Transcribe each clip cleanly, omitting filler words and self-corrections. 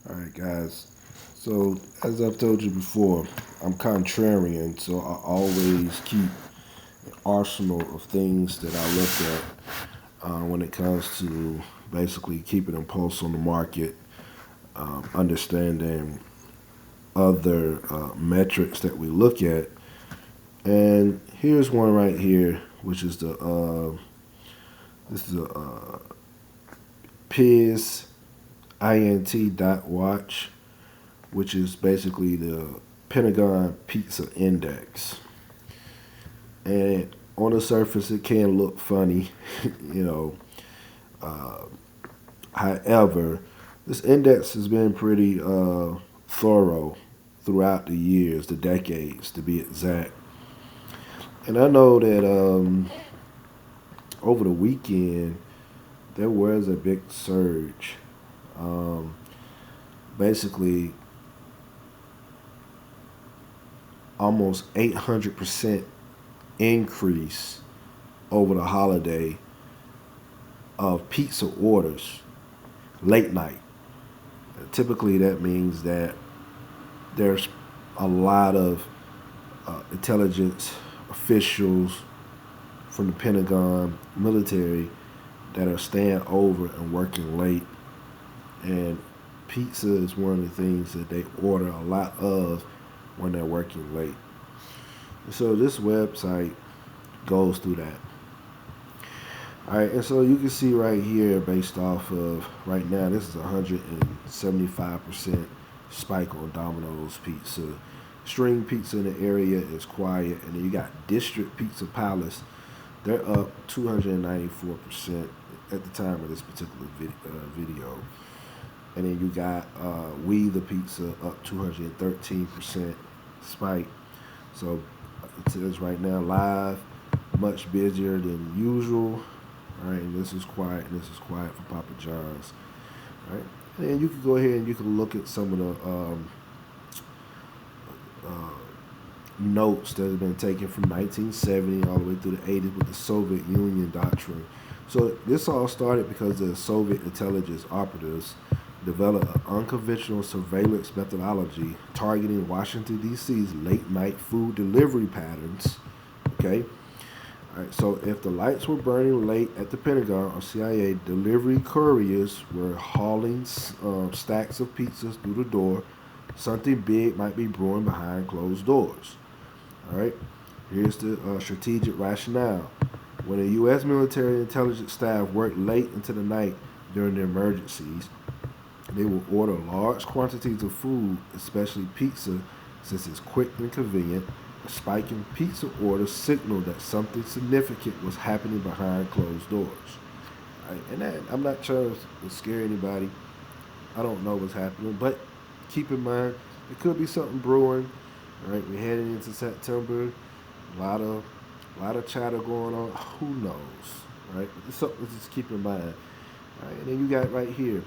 All right, guys. So, as I've told you before, I'm contrarian, so I always keep an arsenal of things that I look at when it comes to basically keeping a pulse on the market, understanding other metrics that we look at. And here's one right here, which is this is a PIS INT dot watch, which is basically the Pentagon Pizza Index. And on the surface, it can look funny, you know. Uh, However, this index has been pretty thorough throughout the years, the decades to be exact. And I know that over the weekend, there was a big surge. Um, Basically, almost 800% increase over the holiday of pizza orders late night. Typically, that means that there's a lot of intelligence officials from the Pentagon military that are staying over and working late. And pizza is one of the things that they order a lot of when they're working late. So this website goes through that. All right, and so you can see right here, based off of right now, this is 175% spike on Domino's pizza. String pizza in the area is quiet, and then you got District Pizza Palace. They're up 294% at the time of this particular video. And then you got We the Pizza up 213% spike. So it says right now live, much busier than usual. All right, and this is quiet, and this is quiet for Papa John's. All right, and then you can go ahead and you can look at some of the uh, notes that have been taken from 1970 all the way through the 80s with the Soviet Union doctrine. So this all started because the Soviet intelligence operatives developed an unconventional surveillance methodology targeting Washington, D.C.'s late night food delivery patterns. Okay? All right, so if the lights were burning late at the Pentagon or CIA, delivery couriers were hauling stacks of pizzas through the door. Something big might be brewing behind closed doors. All right, here's the strategic rationale. When the U.S. military intelligence staff worked late into the night during the emergencies, they will order large quantities of food, especially pizza, since it's quick and convenient. A spike in pizza orders signaled that something significant was happening behind closed doors. Right? And that, I'm not trying to scare anybody. I don't know what's happening, but keep in mind it could be something brewing. All right, we're heading into September. A lot of chatter going on. Who knows, right? It's something to just keep in mind. All right, and then you got right here.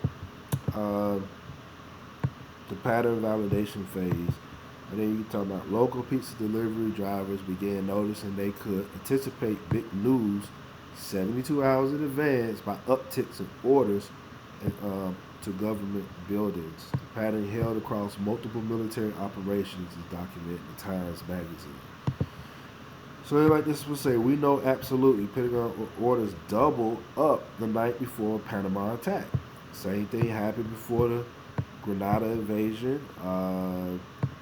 Uh, the pattern validation phase. And then you talk about local pizza delivery drivers began noticing they could anticipate big news 72 hours in advance by upticks in orders and, to government buildings. The pattern held across multiple military operations is documented in Times Magazine. So like this will say, we know absolutely Pentagon orders doubled up the night before Panama attack. Same thing happened before the Grenada invasion.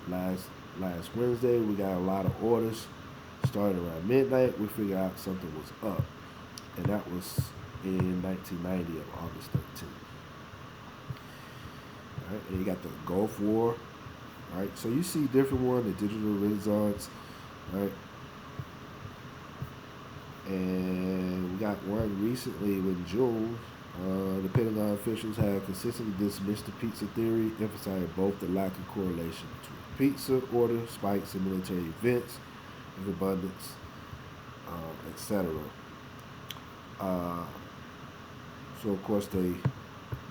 Last last Wednesday, we got a lot of orders. Starting around midnight, we figured out something was up, and that was in 1990 of August 13th. Right, and you got the Gulf War. Right, so you see different one, the digital renaissance. Right, and we got one recently in June. The Pentagon officials have consistently dismissed the pizza theory, emphasizing both the lack of correlation between pizza order spikes and military events of abundance, etc. Uh, so of course they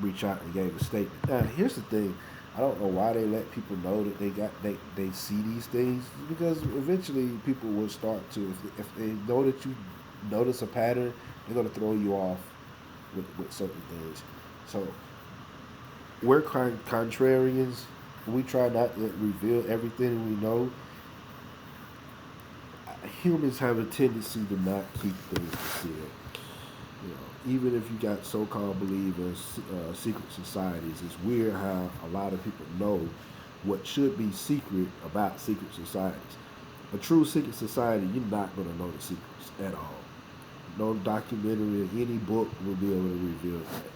reach out and gave a statement. Now here's the thing: I don't know why they let people know that they see these things, because eventually people will start to, if they know that you notice a pattern, they're gonna throw you off with certain things. So we're contrarians. We try not to reveal everything we know. Humans have a tendency to not keep things concealed. You know, even if you got so-called believers, secret societies, it's weird how a lot of people know what should be secret about secret societies. A true secret society, you're not going to know the secrets at all. No documentary or any book will be able to reveal that.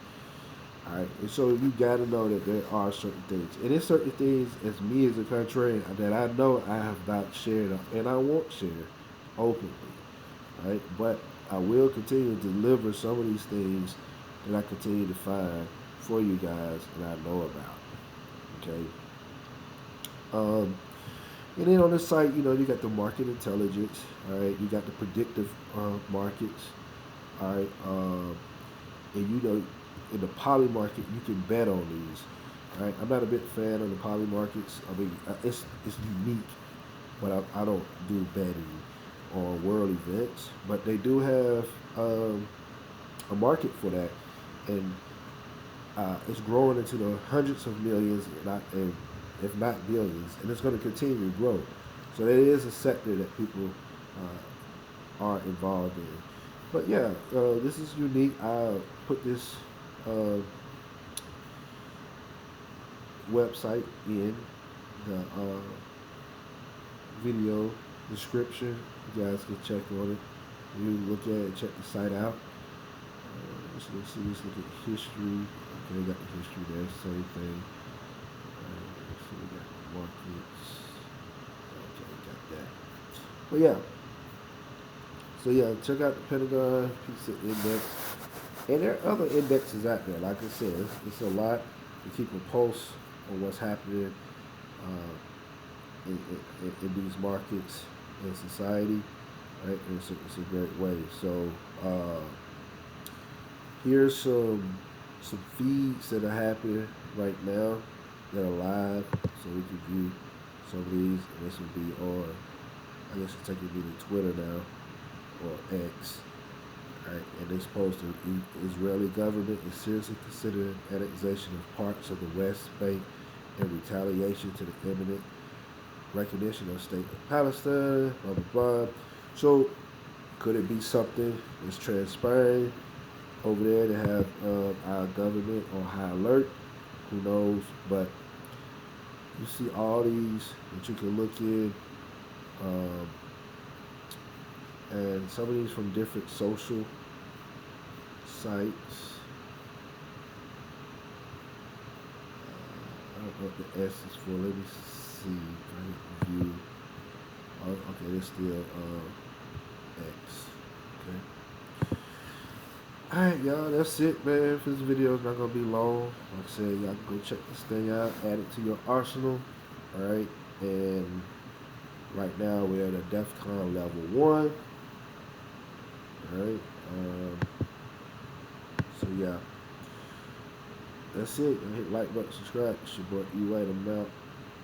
All right, and so you got to know that there are certain things, and there's certain things as me as a contrarian that I know I have not shared, and I won't share openly. Right, but I will continue to deliver some of these things that I continue to find for you guys and I know about. Okay. Um, and then on this site, you got the market intelligence. All right, you got the predictive markets. All right, and in the poly market, you can bet on these. All right, I'm not a big fan of the poly markets. I mean, it's unique, but I don't do betting on world events. But they do have a market for that, and it's growing into the hundreds of millions, and if not billions, and it's going to continue to grow. So there is a sector that people are involved in. But yeah, this is unique. I put this uh, website in the video description. You guys can check on it. You look at it, check the site out. Let's see, let's look at history. Okay, got the history there, same thing. Let's see, we got markets. Okay, got that. But yeah, so yeah, check out the Pentagon Pizza Index. And there are other indexes out there. Like I said, it's a lot to keep a pulse on what's happening in these markets in society. Right? And it's a great way. So here's some feeds that are happening right now that are live, so we can view some of these. And this will be on, I guess it's taking me to Twitter now or X. Right, and they supposed to Israeli government is seriously considering annexation of parts of the West Bank in retaliation to the imminent recognition of state of Palestine. Blah blah blah. So could it be something that's transpiring over there to have our government on high alert? Who knows? But you see all these that you can look in. Um, and some of these from different social sites. I don't know what the S is for. Let me see. I view. Oh, okay, it's still X. Okay. Alright, y'all, that's it, man. This video is not gonna be long. Like I said, y'all can go check this thing out, add it to your arsenal. Alright, and right now we're at a DEFCON level 1. Alright. So yeah. That's it. Hit like button, subscribe. It's your boy E. White. I'm out.